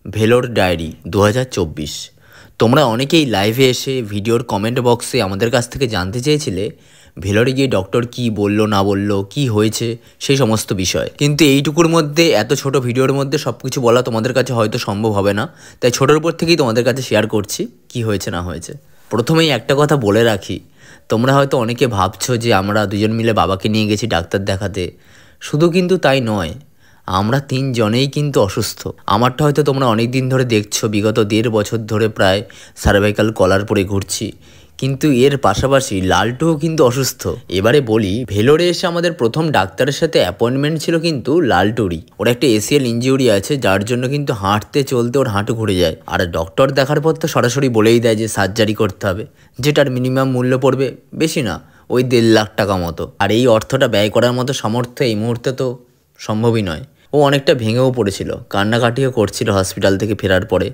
Vellore diary 2024। তোমরা অনেকেই লাইভে এসে ভিডিওর কমেন্ট বক্সে আমাদের কাছ থেকে জানতে চেয়েছিলে ভেলোরে গিয়ে ডক্টর কি বললো না বললো, কি হয়েছে সেই সমস্ত বিষয়। কিন্তু এইটুকুর মধ্যে, এত ছোট ভিডিওর মধ্যে সব কিছু বলা তোমাদের কাছে হয়তো সম্ভব হবে না, তাই ছোটোর উপর থেকেই তোমাদের কাছে শেয়ার করছি কি হয়েছে না হয়েছে। প্রথমেই একটা কথা বলে রাখি, তোমরা হয়তো অনেকে ভাবছো যে আমরা দুজন মিলে বাবাকে নিয়ে গেছি ডাক্তার দেখাতে। শুধু কিন্তু তাই নয়, আমরা তিনজনেই কিন্তু অসুস্থ। আমারটা হয়তো তোমরা অনেক দিন ধরে দেখছো, বিগত 1.5 বছর ধরে প্রায় সার্ভাইকাল কলার পরে ঘুরছি, কিন্তু এর পাশাপাশি লালটুও কিন্তু অসুস্থ। এবারে বলি, ভেলোরে এসে আমাদের প্রথম ডাক্তারের সাথে অ্যাপয়েন্টমেন্ট ছিল কিন্তু লালটুরই। ওর একটা এসিএল ইনজিউরি আছে, যার জন্য কিন্তু হাঁটতে চলতে ওর হাঁটু ঘুরে যায়। আর ডক্টর দেখার পর তো সরাসরি বলেই দেয় যে সার্জারি করতে হবে, যেটার মিনিমাম মূল্য পড়বে বেশি না, ওই 1.5 লাখ টাকা মতো। আর এই অর্থটা ব্যয় করার মতো সামর্থ্য এই মুহূর্তে তো সম্ভবই নয়। ও অনেকটা ভেঙেও পড়েছিল, কান্নাকাটিও করছিল হসপিটাল থেকে ফেরার পরে,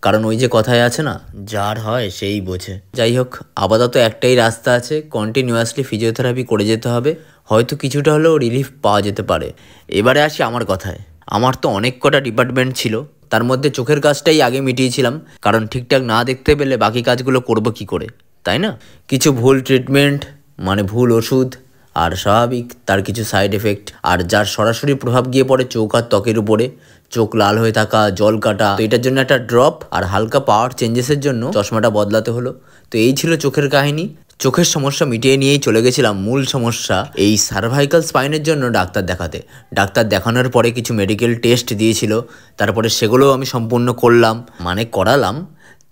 কারণ ওই যে কথায় আছে না, যার হয় সেই বোঝে। যাই হোক, আপাতত একটাই রাস্তা আছে, কন্টিনিউয়াসলি ফিজিওথেরাপি করে যেতে হবে, হয়তো কিছুটা হলেও রিলিফ পাওয়া যেতে পারে। এবারে আসি আমার কথায়। আমার তো অনেক কটা ডিপার্টমেন্ট ছিল, তার মধ্যে চোখের কাজটাই আগে মিটিয়েছিলাম, কারণ ঠিকঠাক না দেখতে পেলে বাকি কাজগুলো করব কি করে, তাই না? কিছু ভুল ট্রিটমেন্ট মানে ভুল ওষুধ, আর স্বাভাবিক তার কিছু সাইড এফেক্ট, আর যার সরাসরি প্রভাব গিয়ে পড়ে চোখ আর ত্বকের উপরে। চোখ লাল হয়ে থাকা, জল কাটা, তো এটার জন্য একটা ড্রপ আর হালকা পাওয়ার চেঞ্জেসের জন্য চশমাটা বদলাতে হলো। তো এই ছিল চোখের কাহিনী। চোখের সমস্যা মিটিয়ে নিয়েই চলে গেছিলাম মূল সমস্যা, এই সার্ভাইকাল স্পাইনের জন্য ডাক্তার দেখাতে। ডাক্তার দেখানোর পরে কিছু মেডিকেল টেস্ট দিয়েছিল, তারপরে সেগুলোও আমি সম্পূর্ণ করলাম, মানে করালাম।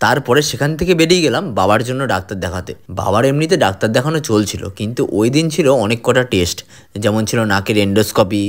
তারপরে সেখান থেকে বেরিয়ে গেলাম বাবার জন্য ডাক্তার দেখাতে। বাবার এমনিতে ডাক্তার দেখানো চলছিল, কিন্তু ওই দিন ছিল অনেক কটা টেস্ট, যেমন ছিল নাকের এন্ডোস্কোপি,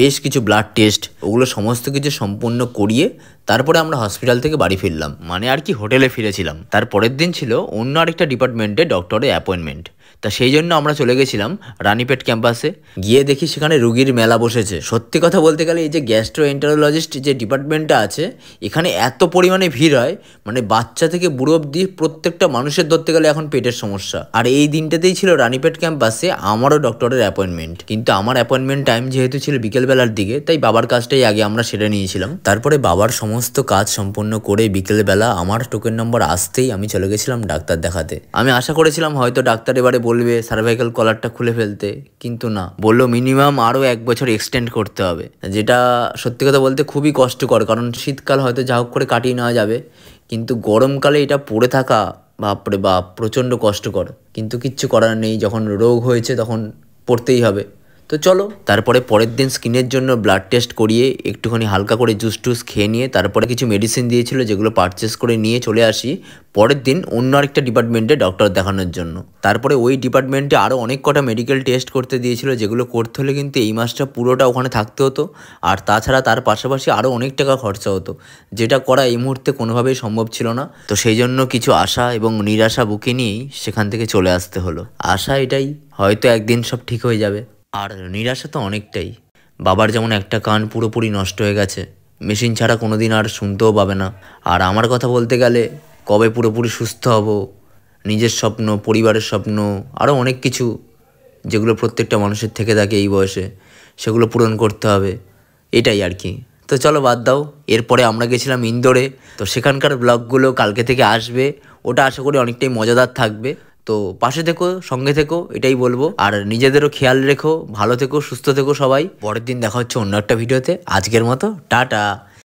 বেশ কিছু ব্লাড টেস্ট, ওগুলো সমস্ত কিছু সম্পূর্ণ করিয়ে তারপরে আমরা হসপিটাল থেকে বাড়ি ফিরলাম, মানে আর কি হোটেলে ফিরেছিলাম। তার পরের দিন ছিল অন্য আরেকটা ডিপার্টমেন্টে ডক্টরের অ্যাপয়েন্টমেন্ট। তা সেই জন্য আমরা চলে গেছিলাম রানীপেট ক্যাম্পাসে। গিয়ে দেখি সেখানে রুগীর মেলা বসেছে। সত্যি কথা বলতে গেলে এই যে গ্যাস্ট্রোএন্টারোলজিস্ট যে ডিপার্টমেন্টটা আছে, এখানে এত পরিমাণে ভিড় হয়, মানে বাচ্চা থেকে বুড়ো অবধি প্রত্যেকটা মানুষের ধরতে গেলে এখন পেটের সমস্যা। আর এই দিনটাতেই ছিল রানীপেট ক্যাম্পাসে আমারও ডক্টরের অ্যাপয়েন্টমেন্ট, কিন্তু আমার অ্যাপয়েন্টমেন্ট টাইম যেহেতু ছিল বিকেলবেলার দিকে, তাই বাবার কাজটাই আগে আমরা সেরে নিয়েছিলাম। তারপরে বাবার সমস্ত কাজ সম্পন্ন করে বিকেলবেলা আমার টোকেন নম্বর আসতেই আমি চলে গেছিলাম ডাক্তার দেখাতে। আমি আশা করেছিলাম হয়তো ডাক্তার এবারে বলবে সার্ভাইকাল কলারটা খুলে ফেলতে, কিন্তু না, বললো মিনিমাম আরও 1 বছর এক্সটেন্ড করতে হবে, যেটা সত্যি কথা বলতে খুবই কষ্টকর, কারণ শীতকাল হয়তো যা হোক করে কাটিয়ে নেওয়া যাবে, কিন্তু গরমকালে এটা পড়ে থাকা বাপরে বাপ প্রচণ্ড কষ্টকর। কিন্তু কিচ্ছু করার নেই, যখন রোগ হয়েছে তখন পড়তেই হবে। তো চলো, তারপরে পরের দিন স্কিনের জন্য ব্লাড টেস্ট করিয়ে একটুখানি হালকা করে জুস টুস খেয়ে নিয়ে তারপরে কিছু মেডিসিন দিয়েছিল, যেগুলো পারচেস করে নিয়ে চলে আসি পরের দিন অন্য আরেকটা ডিপার্টমেন্টে ডক্টর দেখানোর জন্য। তারপরে ওই ডিপার্টমেন্টে আরও অনেক কটা মেডিকেল টেস্ট করতে দিয়েছিল, যেগুলো করতে হলে কিন্তু এই মাসটা পুরোটা ওখানে থাকতে হতো, আর তাছাড়া তার পাশাপাশি আরও অনেক টাকা খরচা হতো, যেটা করা এই মুহূর্তে কোনোভাবেই সম্ভব ছিল না। তো সেই জন্য কিছু আশা এবং নিরাশা বুকে নিয়েই সেখান থেকে চলে আসতে হলো। আশা এটাই, হয়তো একদিন সব ঠিক হয়ে যাবে, আর নিরাশা তো অনেকটাই। বাবার যেমন একটা কান পুরোপুরি নষ্ট হয়ে গেছে, মেশিন ছাড়া কোনো দিন আর শুনতেও পাবে না। আর আমার কথা বলতে গেলে, কবে পুরোপুরি সুস্থ হব, নিজের স্বপ্ন, পরিবারের স্বপ্ন, আরও অনেক কিছু যেগুলো প্রত্যেকটা মানুষের থেকে থাকে এই বয়সে, সেগুলো পূরণ করতে হবে, এটাই আর কি। তো চলো বাদ দাও। এরপরে আমরা গেছিলাম ইন্দোরে, তো সেখানকার ব্লগগুলো কালকে থেকে আসবে, ওটা আশা করি অনেকটাই মজাদার থাকবে। তো পাশে থেকো, সঙ্গে থেকো, এটাই বলবো। আর নিজেদেরও খেয়াল রেখো, ভালো থেকো, সুস্থ থেকো সবাই। পরের দিন দেখা হচ্ছে অন্য একটা ভিডিওতে। আজকের মতো টাটা।